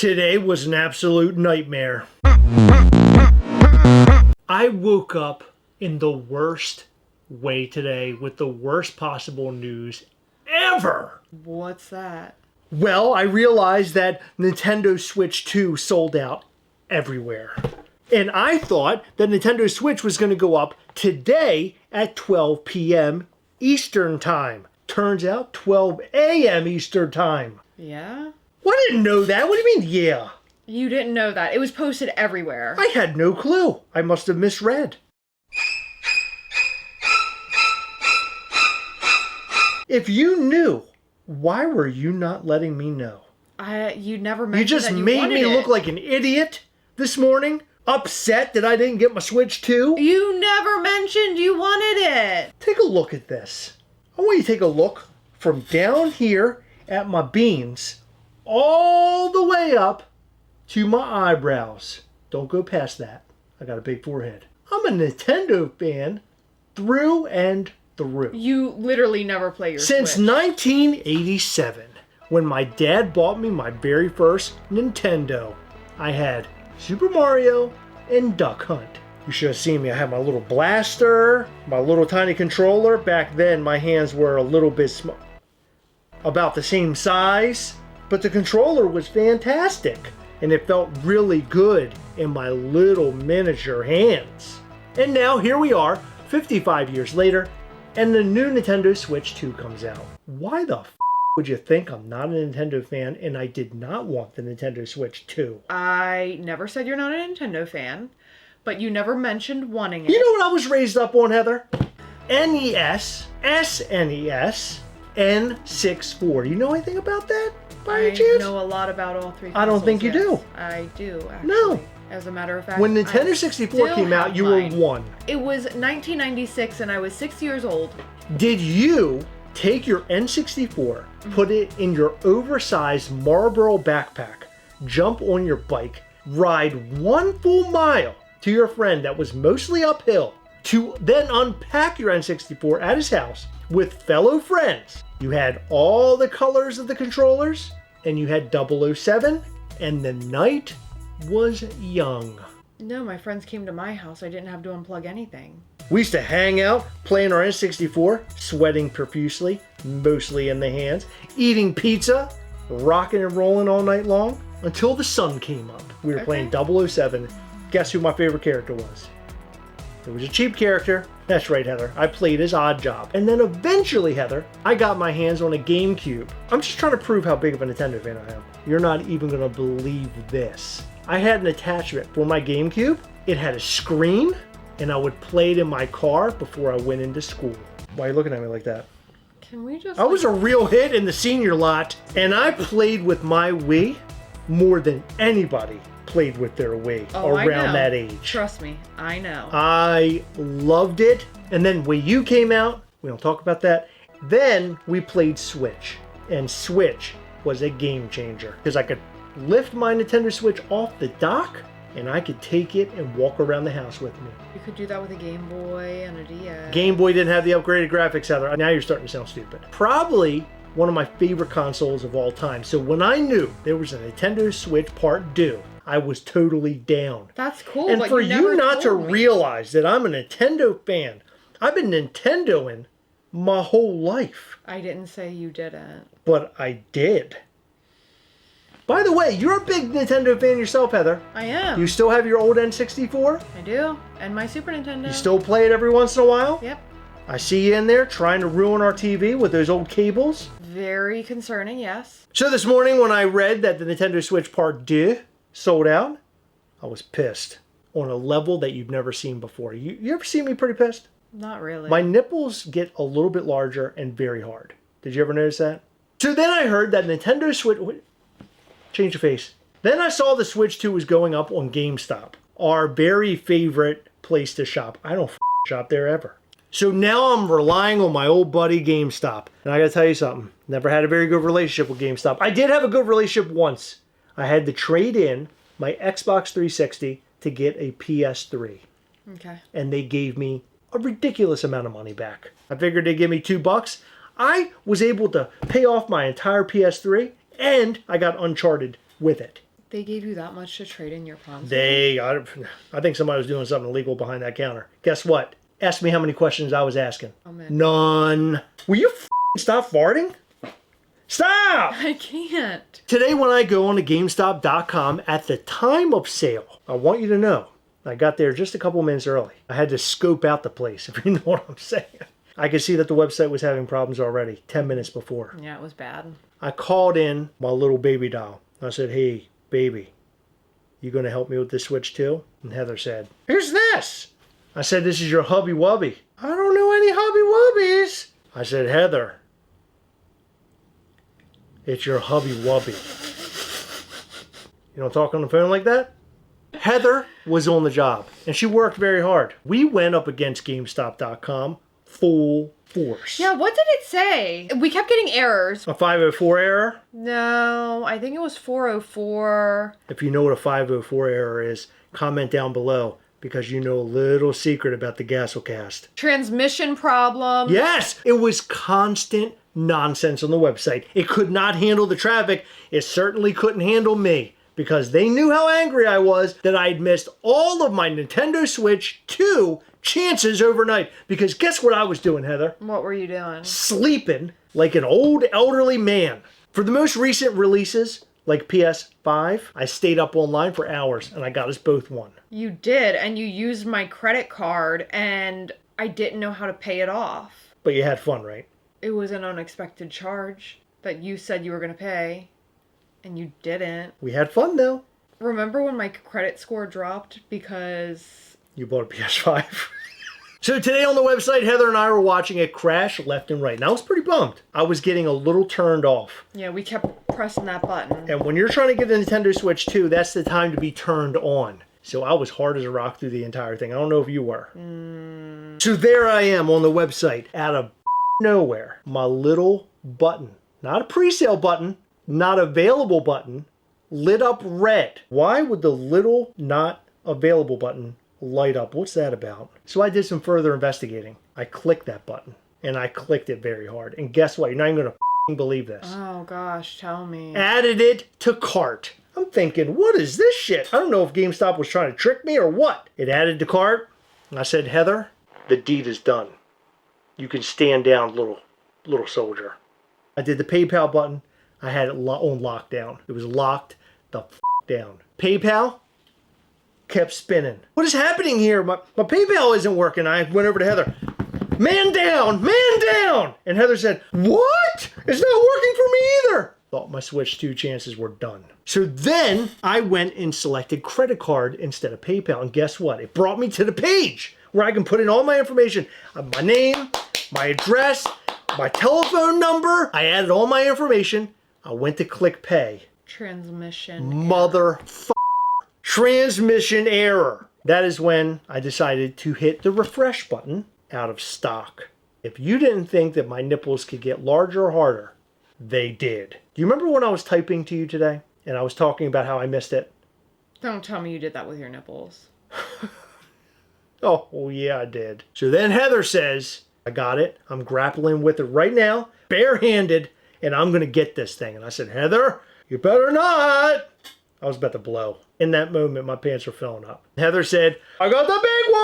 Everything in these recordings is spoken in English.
Today was an absolute nightmare. I woke up in the worst way today with the worst possible news ever. What's that? Well, I realized that Nintendo Switch 2 sold out everywhere. And I thought that Nintendo Switch was going to go up today at 12 p.m. Eastern Time. Turns out 12 a.m. Eastern Time. Yeah? Well, I didn't know that. What do you mean, yeah? You didn't know that. It was posted everywhere. I had no clue. I must have misread. If you knew, why were you not letting me know? You never mentioned You just that you made wanted me look it. like an idiot this morning? Upset that I didn't get my Switch 2? You never mentioned you wanted it. Take a look at this. I want you to take a look from down here at my beans all the way up to my eyebrows. Don't go past that. I got a big forehead. I'm a Nintendo fan through and through. You literally never play your Since Switch. 1987, when my dad bought me my very first Nintendo, I had Super Mario and Duck Hunt. You should have seen me. I had my little blaster, my little tiny controller. Back then, my hands were a little bit about the same size, but the controller was fantastic, and it felt really good in my little miniature hands. And now here we are, 55 years later, and the new Nintendo Switch 2 comes out. Why the would you think I'm not a Nintendo fan and I did not want the Nintendo Switch 2? I never said you're not a Nintendo fan, but you never mentioned wanting it. You know what I was raised up on, Heather? NES, SNES, N64. You know anything about that by any chance? I know a lot about all three consoles. I don't think you do. I do, actually. No. As a matter of fact, When Nintendo 64 came out, you were 1. It was 1996 and I was 6 years old. Did you take your N64, put it in your oversized Marlboro backpack, jump on your bike, ride 1 full mile to your friend that was mostly uphill, to then unpack your N64 at his house with fellow friends? You had all the colors of the controllers, and you had 007, and the night was young. No, my friends came to my house. I didn't have to unplug anything. We used to hang out, playing our N64, sweating profusely, mostly in the hands, eating pizza, rocking and rolling all night long, until the sun came up. We were playing 007. Guess who my favorite character was? It was a cheap character. That's right, Heather. I played as Oddjob. And then eventually, Heather, I got my hands on a GameCube. I'm just trying to prove how big of a Nintendo fan I am. You're not even going to believe this. I had an attachment for my GameCube. It had a screen, and I would play it in my car before I went into school. Why are you looking at me like that? Can we just... I was a real hit in the senior lot, and I played with my Wii more than anybody played with their Wii around that age. Trust me, I know. I loved it. And then Wii U came out. We don't talk about that. Then we played Switch, and Switch was a game changer because I could lift my Nintendo Switch off the dock and I could take it and walk around the house with me. You could do that with a Game Boy and a DS. Game Boy didn't have the upgraded graphics, Heather. Now you're starting to sound stupid. Probably one of my favorite consoles of all time. So when I knew there was a Nintendo Switch Part 2, I was totally down. That's cool. And but for you never not to told me. realize that I'm a Nintendo fan, I've been Nintendoing my whole life. I didn't say you didn't. But I did. By the way, you're a big Nintendo fan yourself, Heather. I am. You still have your old N64? I do. And my Super Nintendo. You still play it every once in a while? Yep. I see you in there trying to ruin our TV with those old cables. Very concerning, yes. So this morning when I read that the Nintendo Switch Part 2 sold out, I was pissed on a level that you've never seen before. You ever see me pretty pissed? Not really. My nipples get a little bit larger and very hard. Did you ever notice that? So then I heard that Nintendo Switch... Change your face. Then I saw the Switch 2 was going up on Gamestop, our very favorite place to shop. I don't shop there ever. So now I'm relying on my old buddy Gamestop. And I gotta tell you something. Never had a very good relationship with Gamestop. I did have a good relationship once. I had to trade in my Xbox 360 to get a PS3. Okay. And they gave me a ridiculous amount of money back. I figured they'd give me $2. I was able to pay off my entire PS3 and I got Uncharted with it. They gave you that much to trade in your console? I think somebody was doing something illegal behind that counter. Guess what? Ask me how many questions I was asking. Oh, man. None. Will you stop farting? Stop! I can't. Today when I go on to Gamestop.com at the time of sale, I want you to know, I got there just a couple minutes early. I had to scope out the place, if you know what I'm saying. I could see that the website was having problems already 10 minutes before. Yeah, it was bad. I called in my little baby doll. I said, hey, baby, you going to help me with this Switch too? And Heather said, here's this. I said, this is your hubby wubby. I don't know any hubby wubbies. I said, Heather, it's your hubby wubby. You don't talk on the phone like that? Heather was on the job, and she worked very hard. We went up against GameStop.com full force. Yeah, what did it say? We kept getting errors. A 504 error? No, I think it was 404. If you know what a 504 error is, comment down below, because you know a little secret about the Gastlecast. Transmission problem. Yes! It was constant nonsense on the website. It could not handle the traffic. It certainly couldn't handle me, because they knew how angry I was that I'd missed all of my Nintendo Switch 2 chances overnight. Because guess what I was doing, Heather? What were you doing? Sleeping like an old elderly man. For the most recent releases, like PS5, I stayed up online for hours and I got us both one. You did, and you used my credit card, and I didn't know how to pay it off. But you had fun, right? It was an unexpected charge that you said you were going to pay, and you didn't. We had fun, though. Remember when my credit score dropped because... You bought a PS5. So today on the website, Heather and I were watching it crash left and right. And I was pretty bummed. I was getting a little turned off. Yeah, we kept pressing that button. And when you're trying to get a Nintendo Switch 2, that's the time to be turned on. So I was hard as a rock through the entire thing. I don't know if you were. So there I am on the website, out of nowhere. My little button, not a pre-sale button, not available button, lit up red. Why would the little not available button light up? What's that about? So I did some further investigating. I clicked that button, and I clicked it very hard. And guess what? You're not even going to believe this. Oh gosh, tell me. Added it to cart. I'm thinking, what is this shit? I don't know if GameStop was trying to trick me or what. It added to cart, and I said, Heather, the deed is done. You can stand down, little soldier. I did the PayPal button. I had it on lockdown. It was locked the down. PayPal kept spinning. What is happening here? My PayPal isn't working. I went over to Heather. Man down! Man down! And Heather said, what? It's not working for me either. Thought my Switch 2 chances were done. So then I went and selected credit card instead of PayPal. And guess what? It brought me to the page where I can put in all my information. My name, my address, my telephone number. I added all my information. I went to click pay. Transmission. Transmission error. That is when I decided to hit the refresh button. Out of stock. If you didn't think that my nipples could get larger or harder, they did. Do you remember when I was typing to you today and I was talking about how I missed it? Don't tell me you did that with your nipples. Oh, well, yeah, I did. So then Heather says, I got it. I'm grappling with it right now, barehanded, and I'm going to get this thing. And I said, Heather, you better not. I was about to blow. In that moment, my pants were filling up. Heather said, I got the big one!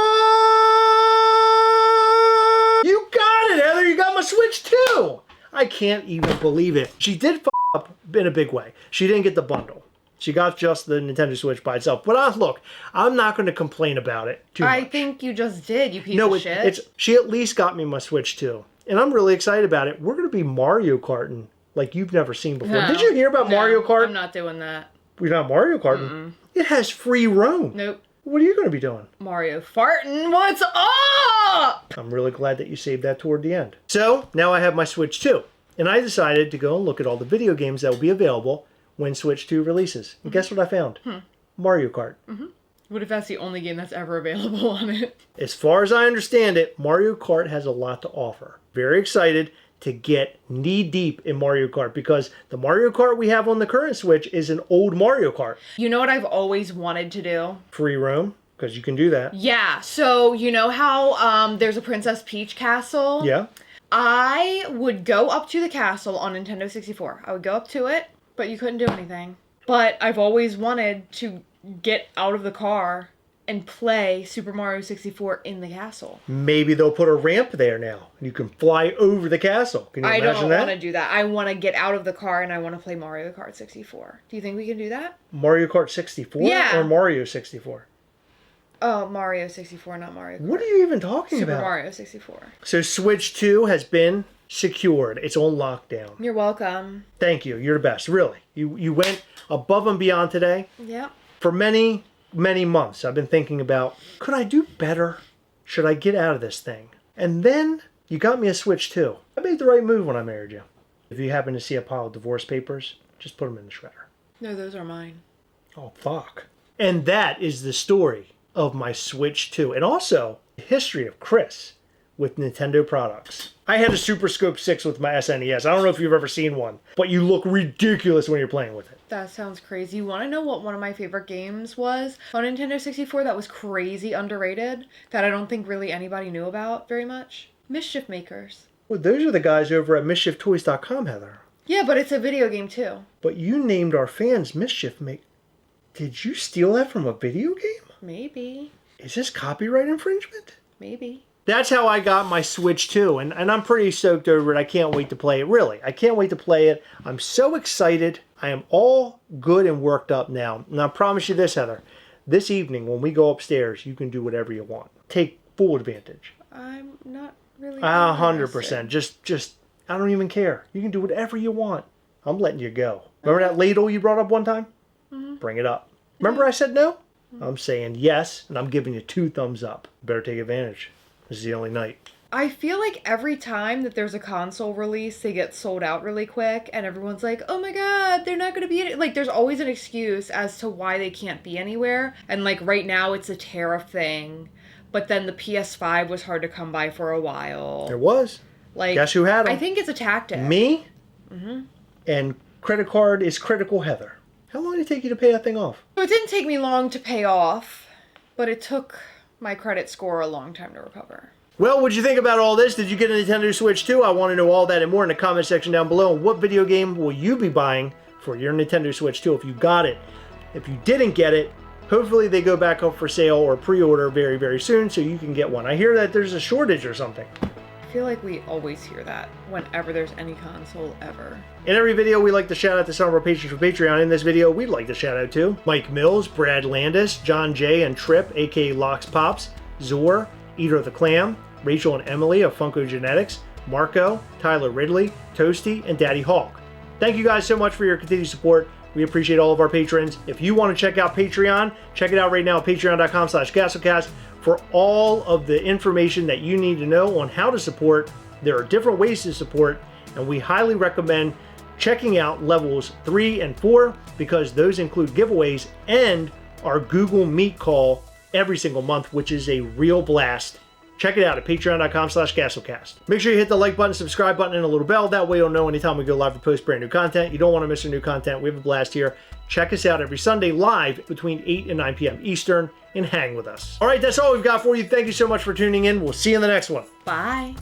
You got it, Heather. You got my Switch too. I can't even believe it. She did f up in a big way. She didn't get the bundle. She got just the Nintendo Switch by itself. But look, I'm not going to complain about it too much. I think you just did, you piece of shit. She at least got me my Switch too. And I'm really excited about it. We're going to be Mario Karting like you've never seen before. No, did you hear about Mario Kart? I'm not doing that. We're not Mario Karting. It has free roam. Nope. What are you going to be doing? Mario farting. What's up? I'm really glad that you saved that toward the end. So now I have my Switch 2. And I decided to go and look at all the video games that will be available when Switch 2 releases. And guess what I found? Mario Kart. What if that's the only game that's ever available on it? As far as I understand it, Mario Kart has a lot to offer. Very excited to get knee-deep in Mario Kart because the Mario Kart we have on the current Switch is an old Mario Kart. You know what I've always wanted to do? Free roam, because you can do that. Yeah, so you know how there's a Princess Peach castle? Yeah. I would go up to the castle on Nintendo 64. I would go up to it, but you couldn't do anything. But I've always wanted to get out of the car and play Super Mario 64 in the castle. Maybe they'll put a ramp there now. You can fly over the castle. Can you I imagine don't that? want to do that. I want to get out of the car and I want to play Mario Kart 64. Do you think we can do that? Mario Kart 64 Yeah. or Mario 64? Oh, Mario 64, not Mario Kart. What are you even talking Super about? Mario 64. So Switch 2 has been secured. It's on lockdown. You're welcome. Thank you. You're the best. Really. You went above and beyond today. Yep. For many months, I've been thinking about, could I do better? Should I get out of this thing? And then you got me a Switch 2. I made the right move when I married you. If you happen to see a pile of divorce papers, just put them in the shredder. No, those are mine. Oh, fuck. And that is the story of my Switch 2. And also, the history of Chris with Nintendo products. I had a Super Scope 6 with my SNES. I don't know if you've ever seen one, but you look ridiculous when you're playing with it. That sounds crazy. You want to know what one of my favorite games was on Nintendo 64 that was crazy underrated, that I don't think really anybody knew about very much? Mischief Makers. Well, those are the guys over at MISCHIEFtoys.com, Heather. Yeah, but it's a video game too. But you named our fans Mischief Make. Did you steal that from a video game? Maybe. Is this copyright infringement? Maybe. That's how I got my Switch 2, and I'm pretty stoked over it. I can't wait to play it, really. I can't wait to play it. I'm so excited. I am all good and worked up now. And I promise you this, Heather. This evening, when we go upstairs, you can do whatever you want. Take full advantage. I'm not really 100%. Just, I don't even care. You can do whatever you want. I'm letting you go. Remember that ladle you brought up one time? Mm-hmm. Bring it up. Remember I said no? I'm saying yes, and I'm giving you 2 thumbs up. Better take advantage. This is the only night. I feel like every time that there's a console release, they get sold out really quick, and everyone's like, oh my god, they're not going to be in it. Like, there's always an excuse as to why they can't be anywhere. And, like, right now it's a tariff thing. But then the PS5 was hard to come by for a while. There was. Like, guess who had them? I think it's a tactic. Me? Mm-hmm. And credit card is critical, Heather. How long did it take you to pay that thing off? So it didn't take me long to pay off, but it took my credit score a long time to recover. Well, what'd you think about all this? Did you get a Nintendo Switch 2? I want to know all that and more in the comment section down below. And what video game will you be buying for your Nintendo Switch 2 if you got it? If you didn't get it, hopefully they go back up for sale or pre-order very, very soon so you can get one. I hear that there's a shortage or something. I feel like we always hear that whenever there's any console ever. In every video, we like to shout out to some of our patrons for Patreon. In this video, we'd like to shout out to Mike Mills, Brad Landis, John J. and Trip, aka Lox Pops, Zor, Eater the Clam, Rachel and Emily of Funko Genetics, Marco, Tyler Ridley, Toasty, and Daddy Hawk. Thank you guys so much for your continued support. We appreciate all of our patrons. If you want to check out Patreon, check it out right now at patreon.com/Gastlecast for all of the information that you need to know on how to support. There are different ways to support, and we highly recommend checking out levels 3 and 4 because those include giveaways and our Google Meet call every single month, which is a real blast. Check it out at patreon.com/Gastlecast. Make sure you hit the like button, subscribe button, and a little bell. That way you'll know anytime we go live or post brand new content. You don't want to miss our new content. We have a blast here. Check us out every Sunday live between 8 and 9 p.m. Eastern and hang with us. All right, that's all we've got for you. Thank you so much for tuning in. We'll see you in the next one. Bye.